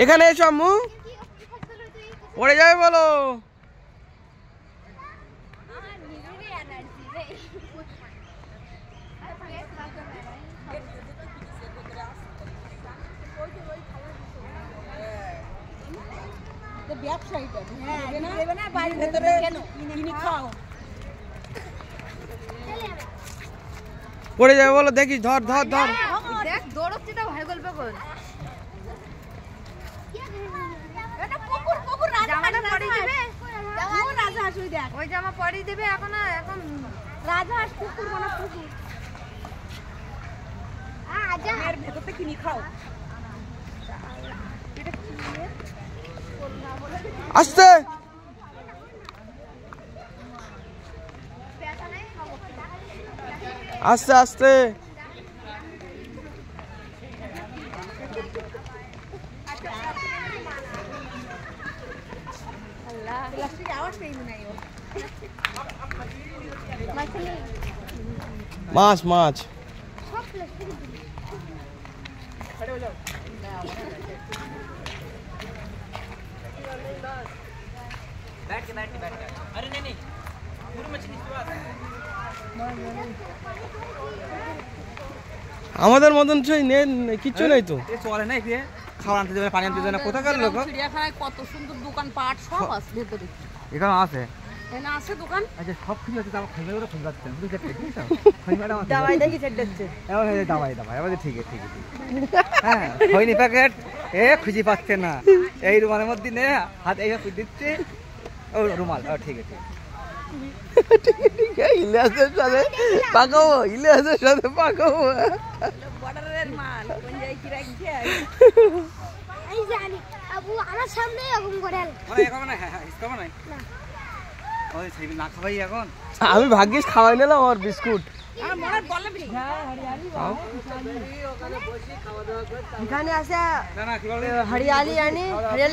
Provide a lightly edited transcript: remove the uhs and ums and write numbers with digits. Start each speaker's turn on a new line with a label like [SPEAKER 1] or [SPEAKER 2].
[SPEAKER 1] এখানে এসো আম্মু, পড়ে যাবে বলো। পড়ে যাবে বলো, দেখি ধর ধর ধর।
[SPEAKER 2] দেখ দৌড়চ্ছি তো ভাই গল্প কর। জামাটা পরিয়ে দেবে, রাজহাঁস ওই দেখ, ওই জামা পরিয়ে দেবে এখন। এখন রাজহাঁস কুকুর বানা কুকুর। আজা এর ভেতরতে কিনি খাও।
[SPEAKER 1] আস্তে আস্তে আস্তে। মাছ মাছ আমাদের মতন কিচ্ছু নেই তো,
[SPEAKER 3] চলে না খাবার আনতে যাবে, পানি আনতে যাবে না। কোথাকার লোক?
[SPEAKER 2] চিড়িয়াখানায় কত সুন্দর দোকান পাট সব আছে ভেতরে।
[SPEAKER 3] এখানে আছে,
[SPEAKER 2] এখানে আছে দোকান।
[SPEAKER 3] আচ্ছা সব কিছু আছে, তাও খাইবে ওরা খুঁজে যাচ্ছে বুঝতে পারছো?
[SPEAKER 2] দাওয়াই দেখি সেট দিচ্ছে,
[SPEAKER 3] এবার দাওয়াই দাওয়াই এবার ঠিক আছে, ঠিক আছে। হ্যাঁ হয়নি প্যাকেট এ খুঁজে পাচ্ছে না, এই রুমালের মধ্যে নে হাত এই খুঁজে দিচ্ছে, ও রুমাল, ঠিক আছে
[SPEAKER 1] ঠিক আছে। ইলিয়াসের সাথে পাকাবো, ইলিয়াসের সাথে পাকাবো।
[SPEAKER 2] বর্ডারের মাল কোন জায়গায় কি রাখছে
[SPEAKER 4] এই জানি আবু আমার সামনে এরকম করে
[SPEAKER 3] এখন না। হ্যাঁ ইসকাম না ওই সেই না খাবাই এখন।
[SPEAKER 1] আমি ভাগ্যিস খাওয়াই নিলাম আর বিস্কুট।
[SPEAKER 2] আর মনে বলবি
[SPEAKER 4] এখানে আছে
[SPEAKER 3] না না কি বলে
[SPEAKER 4] হরিয়ালি আনি হরিয়ালি